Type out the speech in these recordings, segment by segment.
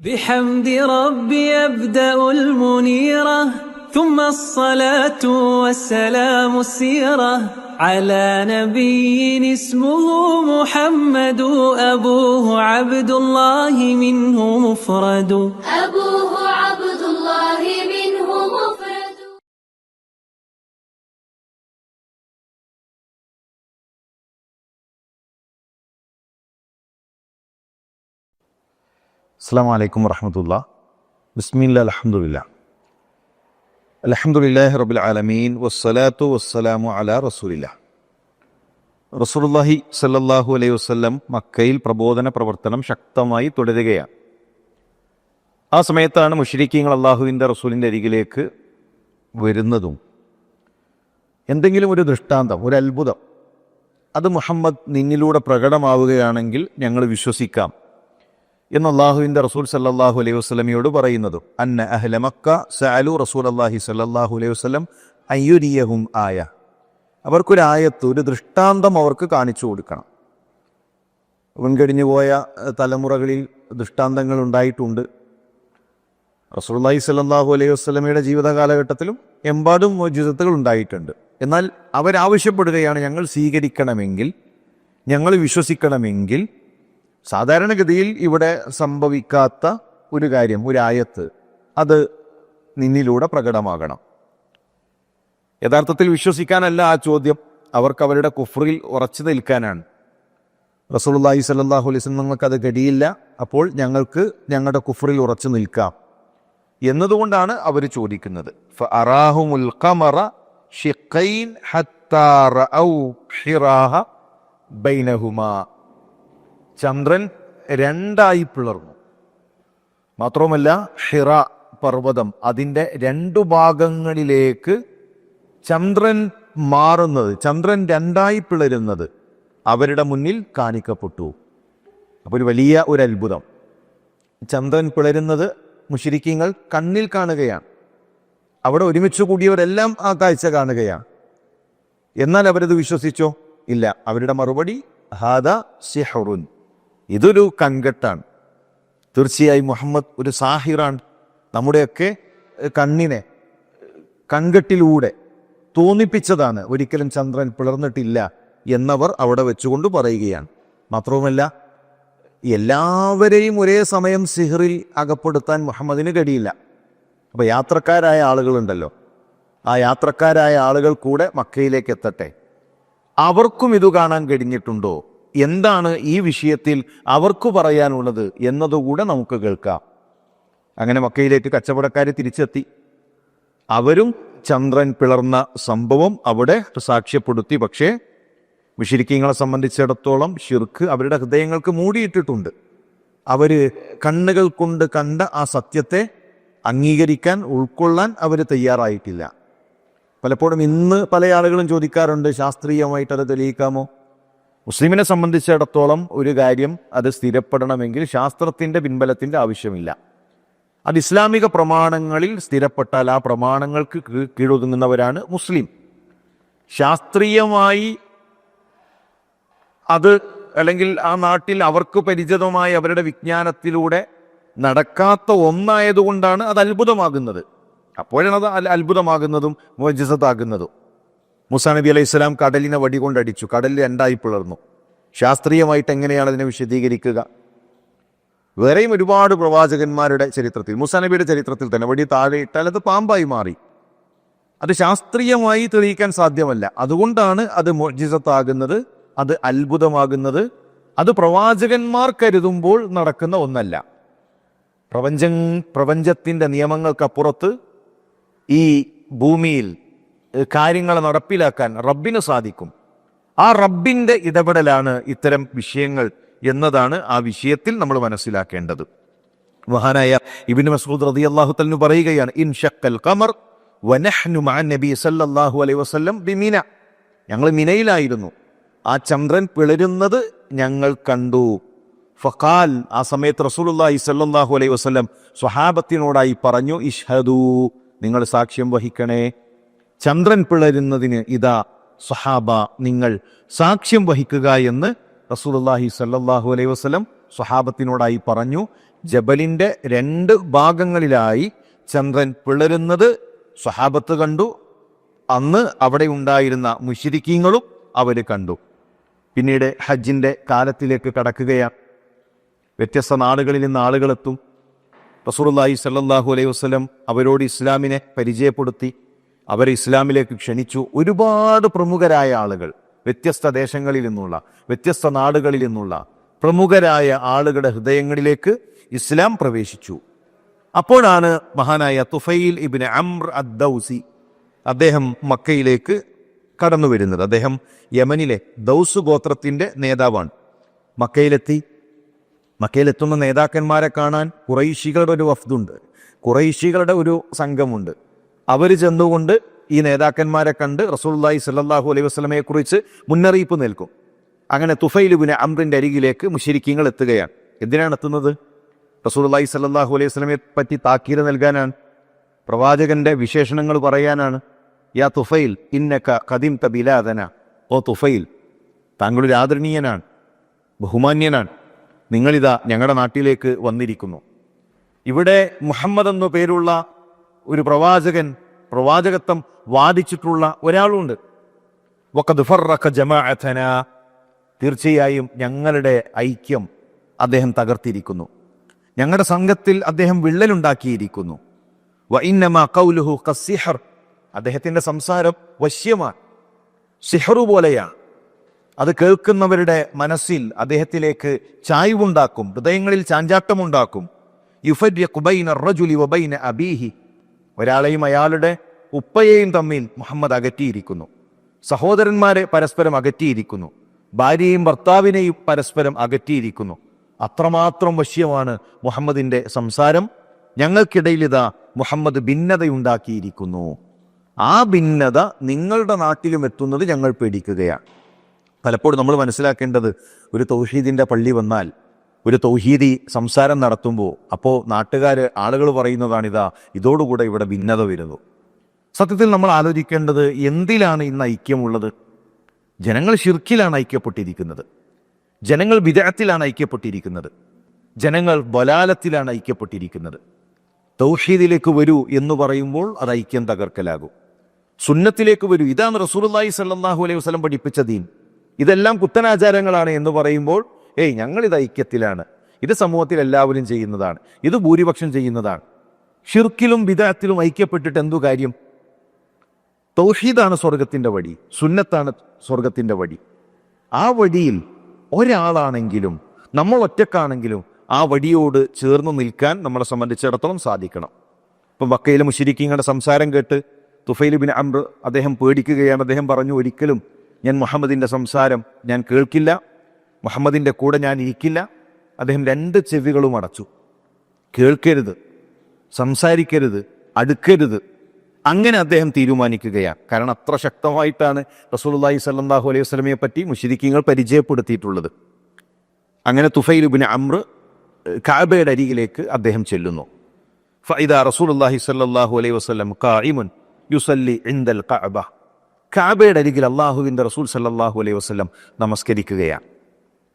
بحمد ربي أبدأ المنيرة ثم الصلاة والسلام السيرة على نبي اسمه محمد أبوه عبد الله منه مفرد أبوه عبد الله منه مفرد. അസ്സലാമു അലൈക്കും വറഹ്മത്തുള്ളാഹി. ബിസ്മില്ലാ അൽഹംദുലില്ലാ. അൽഹംദുലില്ലാഹി റബ്ബിൽ ആലമീൻ വസ്സലാത്തു വസ്സലാമു അലാ റസൂലില്ലാ. റസൂലുള്ളാഹി സ്വല്ലല്ലാഹു അലൈഹി വസല്ലം മക്കയിൽ പ്രബോധന പ്രവർത്തനം ശക്തമായി തുടരുകയാണ്. ആ സമയത്താണ് മുശ്രിക്കീങ്ങൾ അള്ളാഹുവിൻ്റെ റസൂലിൻ്റെ അരികിലേക്ക് വരുന്നതും എന്തെങ്കിലും ഒരു ദൃഷ്ടാന്തം, ഒരു അത്ഭുതം, അത് മുഹമ്മദ് നിന്നിലൂടെ പ്രകടമാവുകയാണെങ്കിൽ ഞങ്ങൾ വിശ്വസിക്കാം എന്ന് അള്ളാഹുവിൻ്റെ റസൂൽ സല്ലല്ലാഹു അലൈഹി വസല്ലമയോട് പറയുന്നതും അന്ന അഹ്ല മക്ക സഅലു റസൂലല്ലാഹി സല്ലല്ലാഹു അലൈഹി വസല്ലം അയ്യുരിയഹും ആയ, അവർക്കൊരു ആയത്ത്, ഒരു ദൃഷ്ടാന്തം അവർക്ക് കാണിച്ചു കൊടുക്കണം. മുൻകഴിഞ്ഞു പോയ തലമുറകളിൽ ദൃഷ്ടാന്തങ്ങൾ ഉണ്ടായിട്ടുണ്ട്. റസൂലുള്ളാഹി സ്വല്ലല്ലാഹു അലൈഹി വസല്ലമയുടെ ജീവിത കാലഘട്ടത്തിലും എമ്പാടും മുഅ്ജിസത്തുകൾ ഉണ്ടായിട്ടുണ്ട്. എന്നാൽ അവരാവശ്യപ്പെടുകയാണ്, ഞങ്ങൾ സ്വീകരിക്കണമെങ്കിൽ, ഞങ്ങൾ വിശ്വസിക്കണമെങ്കിൽ സാധാരണഗതിയിൽ ഇവിടെ സംഭവിക്കാത്ത ഒരു കാര്യം, ഒരു ആയത്ത്, അത് നിന്നിലൂടെ പ്രകടമാകണം. യഥാർത്ഥത്തിൽ വിശ്വസിക്കാനല്ല ആ ചോദ്യം, അവർക്ക് അവരുടെ കുഫ്റിൽ ഉറച്ചു നിൽക്കാനാണ്. റസൂലുള്ളാഹി സ്വല്ലല്ലാഹു അലൈഹി വസല്ലം ഞങ്ങൾക്കത് കഴിയില്ല, അപ്പോൾ ഞങ്ങൾക്ക് ഞങ്ങളുടെ കുഫ്റിൽ ഉറച്ചു നിൽക്കാം എന്നതുകൊണ്ടാണ് അവർ ചോദിക്കുന്നത്. ഫഅറാഹുമുൽ ഖമറ ശിഖൈൻ ഹത്താ റഔ ഹിറാഹ ബൈനഹുമാ, ചന്ദ്രൻ രണ്ടായി പിളർന്നു. മാത്രവുമല്ല, ഹിറ പർവ്വതം, അതിൻ്റെ രണ്ടു ഭാഗങ്ങളിലേക്ക് ചന്ദ്രൻ മാറുന്നത്, ചന്ദ്രൻ രണ്ടായി പിളരുന്നത് അവരുടെ മുന്നിൽ കാണിക്കപ്പെട്ടു. അപ്പോൾ ഒരു വലിയ ഒരു അത്ഭുതം. ചന്ദ്രൻ പിളരുന്നത് മുശ്രിക്കീങ്ങൾ കണ്ണിൽ കാണുകയാണ്. അവിടെ ഒരുമിച്ച് കൂടിയവരെല്ലാം ആ കാഴ്ച കാണുകയാണ്. എന്നാൽ അവരത് വിശ്വസിച്ചോ? ഇല്ല. അവരുടെ മറുപടി ഹാദ സിഹ്റുൻ, ഇതൊരു കൺകെട്ടാണ്. തീർച്ചയായും മുഹമ്മദ് ഒരു സാഹിറാണ്, നമ്മുടെയൊക്കെ കണ്ണിനെ കൺകെട്ടിലൂടെ തോന്നിപ്പിച്ചതാണ്, ഒരിക്കലും ചന്ദ്രൻ പിളർന്നിട്ടില്ല എന്നവർ അവിടെ വെച്ചുകൊണ്ട് പറയുകയാണ്. മാത്രവുമല്ല, എല്ലാവരെയും ഒരേ സമയം സിഹറിൽ അകപ്പെടുത്താൻ മുഹമ്മദിന് കഴിയില്ല. അപ്പോൾ യാത്രക്കാരായ ആളുകളുണ്ടല്ലോ, ആ യാത്രക്കാരായ ആളുകൾ കൂടെ മക്കയിലേക്ക് എത്തട്ടെ, അവർക്കും ഇത് കാണാൻ കഴിഞ്ഞിട്ടുണ്ടോ, എന്താണ് ഈ വിഷയത്തിൽ അവർക്ക് പറയാനുള്ളത് എന്നതുകൂടെ നമുക്ക് കേൾക്കാം. അങ്ങനെ മക്കയിലേക്ക് കച്ചവടക്കാർ തിരിച്ചെത്തി. അവരും ചന്ദ്രൻ പിളർന്ന സംഭവം അവിടെ സാക്ഷ്യപ്പെടുത്തി. പക്ഷേ മുശ്രിക്കീങ്ങളെ സംബന്ധിച്ചിടത്തോളം ശിർക്ക് അവരുടെ ഹൃദയങ്ങൾക്ക് മൂടിയിട്ടിട്ടുണ്ട്. അവർ കണ്ണുകൾ കൊണ്ട് കണ്ട ആ സത്യത്തെ അംഗീകരിക്കാൻ, ഉൾക്കൊള്ളാൻ അവർ തയ്യാറായിട്ടില്ല. പലപ്പോഴും ഇന്ന് പല ആളുകളും ചോദിക്കാറുണ്ട്, ശാസ്ത്രീയമായിട്ട് അത് തെളിയിക്കാമോ? മുസ്ലിമിനെ സംബന്ധിച്ചിടത്തോളം ഒരു കാര്യം അത് സ്ഥിരപ്പെടണമെങ്കിൽ ശാസ്ത്രത്തിൻ്റെ പിൻബലത്തിൻ്റെ ആവശ്യമില്ല. അത് ഇസ്ലാമിക പ്രമാണങ്ങളിൽ സ്ഥിരപ്പെട്ടാൽ ആ പ്രമാണങ്ങൾക്ക് കീഴൊതുങ്ങുന്നവരാണ് മുസ്ലിം. ശാസ്ത്രീയമായി അത്, അല്ലെങ്കിൽ ആ നാട്ടിൽ അവർക്ക് പരിചിതമായ അവരുടെ വിജ്ഞാനത്തിലൂടെ നടക്കാത്ത ഒന്നായതുകൊണ്ടാണ് അത് അത്ഭുതമാകുന്നത്. അപ്പോഴാണ് അത് അത്ഭുതമാകുന്നതും മുഅ്ജിസത്താകുന്നതും. മൂസാ നബി അലൈഹി സ്വലാം കടലിനെ വടി കൊണ്ടടിച്ചു, കടലിൽ രണ്ടായി പിളർന്നു. ശാസ്ത്രീയമായിട്ട് എങ്ങനെയാണ് അതിനെ വിശദീകരിക്കുക? വേറെയും ഒരുപാട് പ്രവാചകന്മാരുടെ ചരിത്രത്തിൽ, മൂസാ നബിയുടെ ചരിത്രത്തിൽ തന്നെ വടി താഴെ ഇട്ടാൽ അത് പാമ്പായി മാറി. അത് ശാസ്ത്രീയമായി തെളിയിക്കാൻ സാധ്യമല്ല. അതുകൊണ്ടാണ് അത് മുഅ്ജിസത്താകുന്നത്, അത് അത്ഭുതമാകുന്നത്. അത് പ്രവാചകന്മാർ കരുതുമ്പോൾ നടക്കുന്ന ഒന്നല്ല. പ്രപഞ്ചത്തിൻ്റെ നിയമങ്ങൾക്കപ്പുറത്ത് ഈ ഭൂമിയിൽ കാര്യങ്ങളെ നടപ്പിലാക്കാൻ റബ്ബിന് സാധിക്കും. ആ റബ്ബിൻ്റെ ഇടപെടലാണ് ഇത്തരം വിഷയങ്ങൾ എന്നതാണ് ആ വിഷയത്തിൽ നമ്മൾ മനസ്സിലാക്കേണ്ടത്. മഹാനായ ഇബ്നു മസ്ഊദ് റളിയല്ലാഹു തആല പറയുകയാണ്, ഇൻ ഷഖൽ ഖമർ വനഹ്നു മഅ നബി സല്ലല്ലാഹു അലൈഹി വസല്ലം ബിമിന, ഞങ്ങൾ മിനയിലായിരുന്നു, ആ ചന്ദ്രൻ പിളരുന്നത് ഞങ്ങൾ കണ്ടു. ഫഖാൽ, ആ സമയത്ത് റസൂലുള്ളാഹി സ്വല്ലല്ലാഹു അലൈഹി വസല്ലം സ്വഹാബത്തിനോടായി പറഞ്ഞു, ഇഷ്ഹദൂ, നിങ്ങൾ സാക്ഷ്യം വഹിക്കണേ, ചന്ദ്രൻ പിളരുന്നതിന് ഇതാ സ്വഹാബ നിങ്ങൾ സാക്ഷ്യം വഹിക്കുക എന്ന് റസൂലുള്ളാഹി സ്വല്ലല്ലാഹു അലൈഹി വസല്ലം സ്വഹാബത്തിനോടായി പറഞ്ഞു, ജബലിൻ്റെ 2 ഭാഗങ്ങളിലായി ചന്ദ്രൻ പിളരുന്നത് സ്വഹാബത്ത് കണ്ടു. അന്ന് അവിടെ ഉണ്ടായിരുന്ന മുശ്രിക്കീങ്ങളും അവർ കണ്ടു. പിന്നീട് ഹജ്ജിൻ്റെ കാലത്തിലേക്ക് കടക്കുകയാണ്. വ്യത്യസ്ത നാടുകളിൽ നിന്ന് ആളുകളെത്തും. റസൂലുള്ളാഹി സ്വല്ലല്ലാഹു അലൈഹി വസല്ലം അവരോട് ഇസ്ലാമിനെ പരിചയപ്പെടുത്തി, അവരെ ഇസ്ലാമിലേക്ക് ക്ഷണിച്ചു. ഒരുപാട് പ്രമുഖരായ ആളുകൾ, വ്യത്യസ്ത ദേശങ്ങളിൽ നിന്നുള്ള, വ്യത്യസ്ത നാടുകളിൽ നിന്നുള്ള പ്രമുഖരായ ആളുകളുടെ ഹൃദയങ്ങളിലേക്ക് ഇസ്ലാം പ്രവേശിച്ചു. അപ്പോഴാണ് മഹാനായ തുഫൈൽ ഇബ്നു അംർ അദ്ദൗസി അദ്ദേഹം മക്കയിലേക്ക് കടന്നു വരുന്നത്. അദ്ദേഹം യമനിലെ ദൗസ് ഗോത്രത്തിൻ്റെ നേതാവാണ്. മക്കയിലെത്തുന്ന നേതാക്കന്മാരെ കാണാൻ ഖുറൈശികളുടെ ഒരു വഫ്ദുണ്ട്, ഖുറൈശികളുടെ ഒരു സംഘമുണ്ട്. അവർ ചെന്നുകൊണ്ട് ഈ നേതാക്കന്മാരെ കണ്ട് റസൂലുള്ളാഹി സ്വല്ലല്ലാഹു അലൈഹി വസല്ലമയെ കുറിച്ച് മുന്നറിയിപ്പ് നൽകും. അങ്ങനെ തുഫൈൽ ഇബ്നു അംറിൻ്റെ അരികിലേക്ക് മുശ്രിക്കീങ്ങൾ എത്തുകയാണ്. എന്തിനാണ് എത്തുന്നത്? റസൂലുള്ളാഹി സ്വല്ലല്ലാഹു അലൈഹി വസല്ലമയെ പറ്റി താക്കീത് നൽകാനാണ്, പ്രവാചകന്റെ വിശേഷണങ്ങൾ പറയാനാണ്. യാ തുഫൈൽ ഇന്നക ഖദിംത ബിലാദന, ഓ തുഫൈൽ, താങ്കളൊരു ആദരണീയനാണ്, ബഹുമാന്യനാണ്, നിങ്ങളിതാ ഞങ്ങളുടെ നാട്ടിലേക്ക് വന്നിരിക്കുന്നു. ഇവിടെ മുഹമ്മദ് എന്നു പേരുള്ള ഒരു പ്രവാചകത്വം വാദിച്ചിട്ടുള്ള ഒരാളുണ്ട്. വഖദ് ഫറഖ ജമാഅതന, തീർച്ചയായും ഞങ്ങളുടെ ഐക്യം അദ്ദേഹം തകർത്തിരിക്കുന്നു, ഞങ്ങളുടെ സംഘത്തിൽ അദ്ദേഹം വിള്ളലുണ്ടാക്കിയിരിക്കുന്നു. വ ഇന്നമാ ഖൗലുഹു ഖസ്സിഹർ, അദ്ദേഹത്തിൻ്റെ സംസാരം വശ്യമാണ്, സിഹറു പോലെയാണ്. അത് കേൾക്കുന്നവരുടെ മനസ്സിൽ അദ്ദേഹത്തിലേക്ക് ചായ്വുണ്ടാക്കും, ഹൃദയങ്ങളിൽ ചാഞ്ചാട്ടമുണ്ടാക്കും. യുഫർരിഖു ബൈന റജുലി വബൈന അബീഹി, ഒരാളെയും അയാളുടെ ഉപ്പയെയും തമ്മിൽ മുഹമ്മദ് അകറ്റിയിരിക്കുന്നു, സഹോദരന്മാരെ പരസ്പരം അകറ്റിയിരിക്കുന്നു, ഭാര്യയും ഭർത്താവിനെയും പരസ്പരം അകറ്റിയിരിക്കുന്നു. അത്രമാത്രം വശ്യമാണ് മുഹമ്മദിൻ്റെ സംസാരം. ഞങ്ങൾക്കിടയിൽ ഇതാ മുഹമ്മദ് ഭിന്നതയുണ്ടാക്കിയിരിക്കുന്നു. ആ ഭിന്നത നിങ്ങളുടെ നാട്ടിലും എത്തുന്നത് ഞങ്ങൾ പേടിക്കുകയാണ്. പലപ്പോഴും നമ്മൾ മനസ്സിലാക്കേണ്ടത്, ഒരു തൗഹീദിൻ്റെ പള്ളി വന്നാൽ, ഒരു തൗഹീദി സംസാരം നടത്തുമ്പോൾ അപ്പോൾ ആളുകൾ പറയുന്നതാണിതാ, ഇതോടുകൂടെ ഇവിടെ ഭിന്നത വരുന്നു. സത്യത്തിൽ നമ്മൾ ആലോചിക്കേണ്ടത്, എന്തിലാണ് ഇന്ന് ഐക്യമുള്ളത്? ജനങ്ങൾ ശിർക്കിലാണ് ഐക്യപ്പെട്ടിരിക്കുന്നത്, ജനങ്ങൾ ബിദ്അത്തിലാണ് ഐക്യപ്പെട്ടിരിക്കുന്നത്, ജനങ്ങൾ ബലാലത്തിലാണ് ഐക്യപ്പെട്ടിരിക്കുന്നത്. തൗഹീദിലേക്ക് വരൂ എന്ന് പറയുമ്പോൾ അത് ഐക്യം തകർക്കലാകും. സുന്നത്തിലേക്ക് വരൂ, ഇതാണ് റസൂലുള്ളാഹി സ്വല്ലല്ലാഹു അലൈഹി വസല്ലം പഠിപ്പിച്ച ദീൻ, ഇതെല്ലാം പുത്തനാചാരങ്ങളാണ് എന്ന് പറയുമ്പോൾ, ഞങ്ങളിത് ഐക്യത്തിലാണ്, ഇത് സമൂഹത്തിൽ എല്ലാവരും ചെയ്യുന്നതാണ്, ഇത് ഭൂരിപക്ഷം ചെയ്യുന്നതാണ്. ഷിർക്കിലും ബിദ്അത്തിലും ഐക്യപ്പെട്ടിട്ട് എന്തു കാര്യം? തൗഹീദാണ് സ്വർഗത്തിൻ്റെ വഴി, സുന്നത്താണ് സ്വർഗത്തിൻ്റെ വഴി. ആ വഴിയിൽ ഒരാളാണെങ്കിലും, നമ്മൾ ഒറ്റക്കാണെങ്കിലും ആ വഴിയോട് ചേർന്ന് നിൽക്കാൻ നമ്മളെ സംബന്ധിച്ചിടത്തോളം സാധിക്കണം. ഇപ്പം മക്കയിലെ മുശ്രിക്കീങ്ങളുടെ സംസാരം കേട്ട് തുഫൈൽ ഇബ്നു അംർ അദ്ദേഹം പേടിക്കുകയാണ്. അദ്ദേഹം പറഞ്ഞു, ഒരിക്കലും ഞാൻ മുഹമ്മദിൻ്റെ സംസാരം ഞാൻ കേൾക്കില്ല, മുഹമ്മദിൻ്റെ കൂടെ ഞാൻ ഇരിക്കില്ല. അദ്ദേഹം 2 ചെവികളും അടച്ചു. കേൾക്കരുത്, സംസാരിക്കരുത്, അടുക്കരുത്, അങ്ങനെ അദ്ദേഹം തീരുമാനിക്കുകയാണ്. കാരണം അത്ര ശക്തമായിട്ടാണ് റസൂലുള്ളാഹി സ്വല്ലല്ലാഹു അലൈഹി വസല്ലമയെ പറ്റി മുശ്രിക്കീങ്ങൾ പരിചയപ്പെടുത്തിയിട്ടുള്ളത്. അങ്ങനെ തുഫൈൽ ഇബ്നു അംർ കഅബയുടെ അരികിലേക്ക് അദ്ദേഹം ചെല്ലുന്നു. ഫഇദാ റസൂലുള്ളാഹി സ്വല്ലല്ലാഹു അലൈഹി വസല്ലം ഖായിമുൻ യുസല്ലി ഇൻദൽ കഅബ, കഅബയുടെ അരികിൽ അല്ലാഹുവിൻ്റെ റസൂൽ സ്വല്ലല്ലാഹു അലൈഹി വസല്ലം നമസ്കരിക്കുകയാണ്.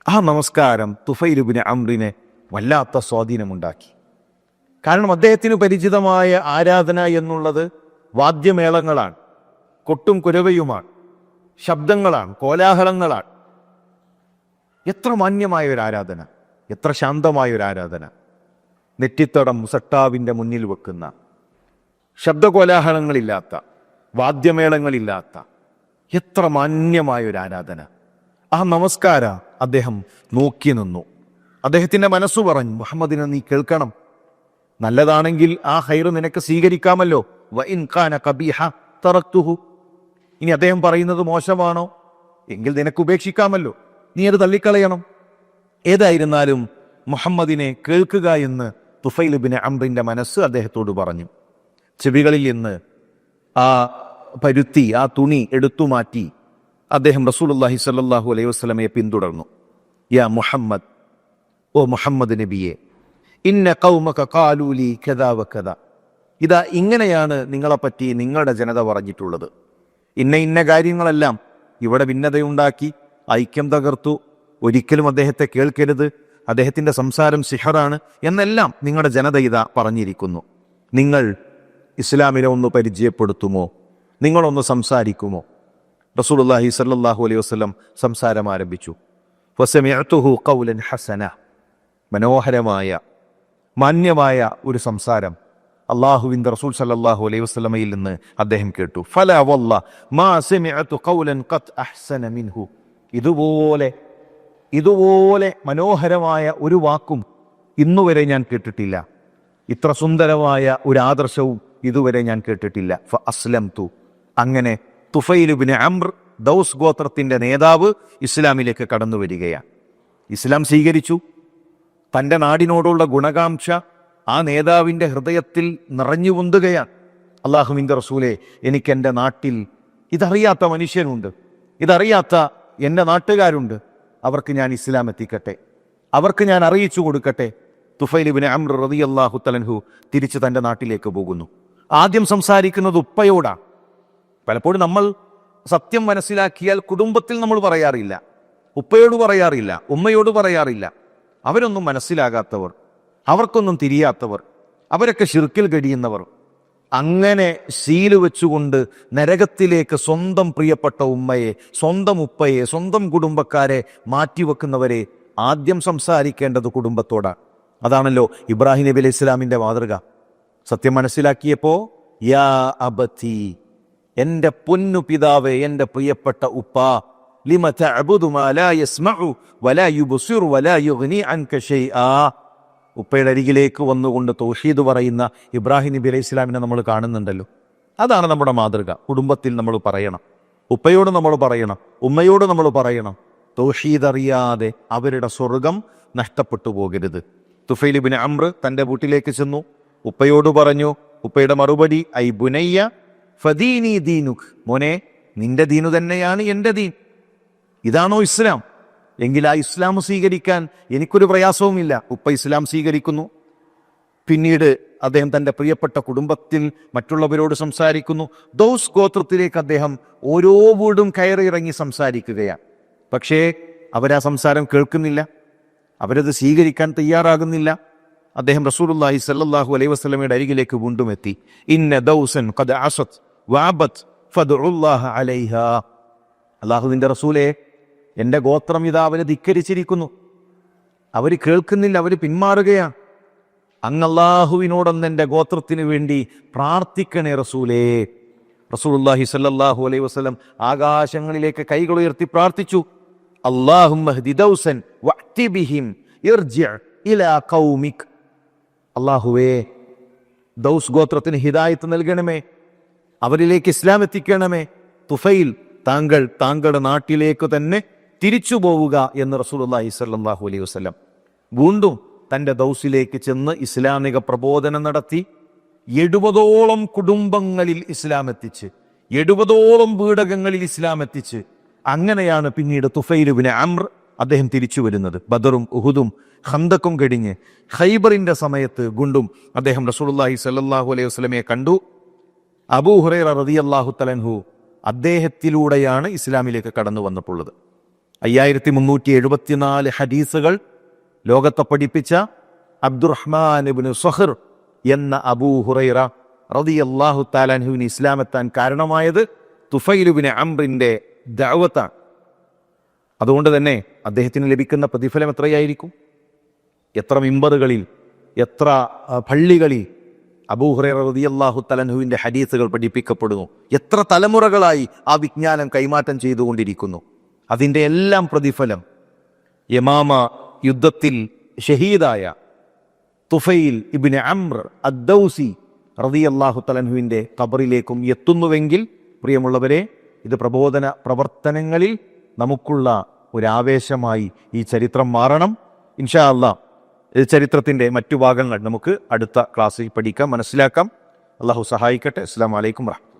ആ നമസ്കാരം തുഫൈൽ ഇബ്നു അംറിനെ വല്ലാത്ത സ്വാധീനമുണ്ടാക്കി. കാരണം അദ്ദേഹത്തിന് പരിചിതമായ ആരാധന എന്നുള്ളത് വാദ്യമേളങ്ങളാണ്, കൊട്ടും കുരവയുമാണ്, ശബ്ദങ്ങളാണ്, കോലാഹലങ്ങളാണ്. എത്ര മാന്യമായ ഒരു ആരാധന, എത്ര ശാന്തമായ ഒരു ആരാധന. നെറ്റിത്തടം മുസട്ടാവിൻ്റെ മുന്നിൽ വെക്കുന്ന, ശബ്ദകോലാഹലങ്ങളില്ലാത്ത, വാദ്യമേളങ്ങളില്ലാത്ത എത്ര മാന്യമായ ഒരു ആരാധന. ആ നമസ്കാര അദ്ദേഹം നോക്കി നിന്നു. അദ്ദേഹത്തിൻ്റെ മനസ്സു പറഞ്ഞു, മുഹമ്മദിനെ നീ കേൾക്കണം, നല്ലതാണെങ്കിൽ ആ ഖൈർ നിനക്ക് സ്വീകരിക്കാമല്ലോ. വ ഇൻ കാന ഖബീഹ തറക്തുഹു, ഇനി അദ്ദേഹം പറയുന്നത് മോശമാണോ എങ്കിൽ നിനക്ക് ഉപേക്ഷിക്കാമല്ലോ, നീ അത് തള്ളിക്കളയണം. ഏതായിരുന്നാലും മുഹമ്മദിനെ കേൾക്കുക എന്ന് തുഫൈൽ ഇബ്നു അംറിൻ്റെ മനസ്സ് അദ്ദേഹത്തോട് പറഞ്ഞു. ചെവികളിൽ നിന്ന് ആ പരുത്തി, ആ തുണി എടുത്തു മാറ്റി അദ്ദേഹം റസൂലുള്ളാഹി സ്വല്ലല്ലാഹു അലൈഹി വസല്ലമയെ പിന്തുടർന്നു. യാ മുഹമ്മദ്, ഓ മുഹമ്മദ് നബിയെ, ഇന്ന ഖൗമക ഖാലൂ ലീ കദാ വകദാ, ഇതാ ഇങ്ങനെയാണ് നിങ്ങളെപ്പറ്റി നിങ്ങളുടെ ജനത പറഞ്ഞിട്ടുള്ളത്. ഇന്ന കാര്യങ്ങളെല്ലാം ഇവിടെ ഭിന്നതയുണ്ടാക്കി, ഐക്യം തകർത്തു. ഒരിക്കലും അദ്ദേഹത്തെ കേൾക്കരുത്, അദ്ദേഹത്തിൻ്റെ സംസാരം സിഹറാണ് എന്നെല്ലാം നിങ്ങളുടെ ജനത ഇതാ പറഞ്ഞിരിക്കുന്നു. നിങ്ങൾ ഇസ്ലാമിനെ ഒന്ന് പരിചയപ്പെടുത്തുമോ? നിങ്ങളൊന്ന് സംസാരിക്കുമോ? റസൂലുള്ളാഹി സ്വല്ലല്ലാഹു അലൈഹി വസല്ലം സംസാരം ആരംഭിച്ചു. ഫസമിഅതുഹു ഖൗലൻ ഹസന, മനോഹരമായ മാന്യമായ ഒരു സംസാരം അള്ളാഹുവിൻ്റെ റസൂൽ സല്ലല്ലാഹു അലൈഹി വസല്ലമയിൽ നിന്ന് അദ്ദേഹം കേട്ടു. ഫലാ വല്ലാ മാ സമിഅതു ഖൗലൻ ഖത് അഹ്സന മിൻഹു, ഇതുപോലെ മനോഹരമായ ഒരു വാക്കും ഇന്നുവരെ ഞാൻ കേട്ടിട്ടില്ല. ഇത്ര സുന്ദരമായ ഒരു ആദർശവും ഇതുവരെ ഞാൻ കേട്ടിട്ടില്ല. ഫഅസ്ലംതു, അങ്ങനെ തുഫൈൽ ഇബ്നു അംർ, ദൗസ് ഗോത്രത്തിൻ്റെ നേതാവ്, ഇസ്ലാമിലേക്ക് കടന്നു വരികയാണ്. ഇസ്ലാം സ്വീകരിച്ചു. തൻ്റെ നാടിനോടുള്ള ഗുണകാംക്ഷ ആ നേതാവിൻ്റെ ഹൃദയത്തിൽ നിറഞ്ഞു പൊന്തുകയാണ്. അള്ളാഹുവിൻ്റെ റസൂലെ, എനിക്ക് എൻ്റെ നാട്ടിൽ ഇതറിയാത്ത മനുഷ്യനുണ്ട്, ഇതറിയാത്ത എൻ്റെ നാട്ടുകാരുണ്ട്, അവർക്ക് ഞാൻ ഇസ്ലാം എത്തിക്കട്ടെ, അവർക്ക് ഞാൻ അറിയിച്ചു കൊടുക്കട്ടെ. തുഫൈൽ ഇബ്നു അംർ റളിയല്ലാഹു തആല അൻഹു തിരിച്ച് തൻ്റെ നാട്ടിലേക്ക് പോകുന്നു. ആദ്യം സംസാരിക്കുന്നത് ഉപ്പയോടാണ്. പലപ്പോഴും നമ്മൾ സത്യം മനസ്സിലാക്കിയാൽ കുടുംബത്തിൽ നമ്മൾ പറയാറില്ല, ഉപ്പയോട് പറയാറില്ല, ഉമ്മയോട് പറയാറില്ല. അവരൊന്നും മനസ്സിലാകാത്തവർ, അവർക്കൊന്നും തിരിയാത്തവർ, അവരൊക്കെ ശിർക്കിൽ കഴിയുന്നവർ. അങ്ങനെ ശീല് വെച്ചുകൊണ്ട് നരകത്തിലേക്ക് സ്വന്തം പ്രിയപ്പെട്ട ഉമ്മയെ, സ്വന്തം ഉപ്പയെ, സ്വന്തം കുടുംബക്കാരെ മാറ്റിവെക്കുന്നവരെ ആദ്യം സംസാരിക്കേണ്ടത് കുടുംബത്തോടാണ്. അതാണല്ലോ ഇബ്രാഹിം നബി അലൈഹി ഇസ്ലാമിൻ്റെ മാതൃക. സത്യം മനസ്സിലാക്കിയപ്പോൾ യാ അബതി, എൻ്റെ പൊന്നു പിതാവേ, എൻ്റെ പ്രിയപ്പെട്ട ഉപ്പ, ലിമ തഅബുദു മാ ലാ യസ്മഉ വലാ യുബ്സിറു വലാ യുഗ്നി അൻക ശൈആ. ഉപ്പയുടെ അരികിലേക്ക് വന്നുകൊണ്ട് തൗഹീദ് പറയുന്ന ഇബ്രാഹിം നബി അലൈഹി ഇസ്ലാമിനെ നമ്മൾ കാണുന്നുണ്ടല്ലോ. അതാണ് നമ്മുടെ മാതൃക. കുടുംബത്തിൽ നമ്മൾ പറയണം, ഉപ്പയോട് നമ്മൾ പറയണം, ഉമ്മയോട് നമ്മൾ പറയണം. തൗഹീദ് അറിയാതെ അവരുടെ സ്വർഗം നഷ്ടപ്പെട്ടു പോകരുത്. തുഫൈൽ ഇബ്നു അംർ തൻ്റെ വീട്ടിലേക്ക് ചെന്നു, ഉപ്പയോട് പറഞ്ഞു. ഉപ്പയുടെ മറുപടി ഐ ബുനയ്യ ഫദീനി ദീനുക്, മോനെ, നിന്റെ ദീനു തന്നെയാണ് എൻ്റെ ദീൻ. ഇതാണോ ഇസ്ലാം? എങ്കിൽ ആ ഇസ്ലാം സ്വീകരിക്കാൻ എനിക്കൊരു പ്രയാസവുമില്ല. ഉപ്പ ഇസ്ലാം സ്വീകരിക്കുന്നു. പിന്നീട് അദ്ദേഹം തൻ്റെ പ്രിയപ്പെട്ട കുടുംബത്തിൽ മറ്റുള്ളവരോട് സംസാരിക്കുന്നു. ദൗസ് ഗോത്രത്തിലേക്ക് അദ്ദേഹം ഓരോ വീടും കയറിയിറങ്ങി സംസാരിക്കുകയാണ്. പക്ഷേ അവരാ സംസാരം കേൾക്കുന്നില്ല, അവരത് സ്വീകരിക്കാൻ തയ്യാറാകുന്നില്ല. അദ്ദേഹം റസൂലുള്ളാഹി സ്വല്ലല്ലാഹു അലൈഹി വസല്ലമയുടെ അരികിലേക്ക് വീണ്ടും എത്തി. ഇന്ന ദൗസൻ ഖദ് അസത് വഅബത് ഫദ്ഉല്ലാഹ അലൈഹാ. അല്ലാഹുവിൻ്റെ റസൂലേ, എൻ്റെ ഗോത്രം ഇതാ അവരെ ധിക്കരിച്ചിരിക്കുന്നു, അവർ കേൾക്കുന്നില്ല, അവർ പിന്മാറുകയാണ്. അങ്ങ് അല്ലാഹുവിനോടൊന്ന് എൻ്റെ ഗോത്രത്തിന് വേണ്ടി പ്രാർത്ഥിക്കണേ റസൂലേ. റസൂലുള്ളാഹി സ്വല്ലല്ലാഹു അലൈഹി വസല്ലം ആകാശങ്ങളിലേക്ക് കൈകൾ ഉയർത്തി പ്രാർത്ഥിച്ചു. അല്ലാഹുമ്മ ഹ്ദി ദൗസൻ വഅതി ബിഹിം ഇർജിഅ ഇലാ ഖൗമിക്. അല്ലാഹുവേ, ദൗസ് ഗോത്രത്തിന് ഹിദായത്ത് നൽകണമേ, അവരിലേക്ക് ഇസ്ലാം എത്തിക്കണമേ. തുഫൈൽ, താങ്കളുടെ നാട്ടിലേക്ക് തന്നെ തിരിച്ചു പോവുക എന്ന് റസൂലുള്ളാഹി സ്വല്ലല്ലാഹു അലൈഹി വസല്ലം വീണ്ടും തൻ്റെ ദൗസിലേക്ക് ചെന്ന് ഇസ്ലാമിക പ്രബോധനം നടത്തി. 70ഓളം കുടുംബങ്ങളിൽ ഇസ്ലാം എത്തിച്ച്, 70ഓളം വീടകങ്ങളിൽ ഇസ്ലാം എത്തിച്ച്. അങ്ങനെയാണ് പിന്നീട് തുഫൈൽ ഇബ്നു അംർ അദ്ദേഹം തിരിച്ചു വരുന്നത്. ബദറും ഉഹുദും ഖന്തക്കും കഴിഞ്ഞ് ഖൈബറിൻ്റെ സമയത്ത് വീണ്ടും അദ്ദേഹം റസൂലുള്ളാഹി സ്വല്ലല്ലാഹു അലൈഹി വസല്ലമയെ കണ്ടു. അബൂ ഹുറൈറ റളിയല്ലാഹു തആല അൻഹു അദ്ദേഹത്തിലൂടെയാണ് ഇസ്ലാമിലേക്ക് കടന്നു വന്നിട്ടുള്ളത്. 5374 ഹദീസുകൾ ലോകത്തെ പഠിപ്പിച്ച അബ്ദുറഹ്മാൻ ഇബ്നു സഖർ എന്ന അബൂ ഹുറൈറ റളിയല്ലാഹു തആല അൻഹുവിന് ഇസ്ലാമെത്താൻ കാരണമായത് തുഫൈൽ ഇബ്നു അംറിൻ്റെ ദഅവത്താണ്. അതുകൊണ്ട് തന്നെ അദ്ദേഹത്തിന് ലഭിക്കുന്ന പ്രതിഫലം എത്രയായിരിക്കും? എത്ര മിമ്പറുകളിൽ, എത്ര പള്ളികളിൽ അബൂ ഹുറൈറ റളിയല്ലാഹു തആല അൻഹുവിൻ്റെ ഹദീസുകൾ പഠിപ്പിക്കപ്പെടുന്നു. എത്ര തലമുറകളായി ആ വിജ്ഞാനം കൈമാറ്റം ചെയ്തുകൊണ്ടിരിക്കുന്നു. അതിൻ്റെ എല്ലാം പ്രതിഫലം യമാമ യുദ്ധത്തിൽ ഷഹീദായ തുഫൈൽ ഇബ്നു അംർ അദ്ദൗസി റളിയല്ലാഹു തആല അൻഹുവിൻ്റെ ഖബറിലേക്കും എത്തുന്നുവെങ്കിൽ, പ്രിയമുള്ളവരെ, ഇത് പ്രബോധന പ്രവർത്തനങ്ങളിൽ നമുക്കുള്ള ഒരു ആവേശമായി ഈ ചരിത്രം മാറണം. ഇൻഷാ അല്ലാഹ് ചരിത്രത്തിൻ്റെ മറ്റു ഭാഗങ്ങൾ നമുക്ക് അടുത്ത ക്ലാസ്സിൽ പഠിക്കാം, മനസ്സിലാക്കാം. അള്ളാഹു സഹായിക്കട്ടെ. അസ്സലാമു അലൈക്കും വറഹ്മത്തുള്ളാഹി.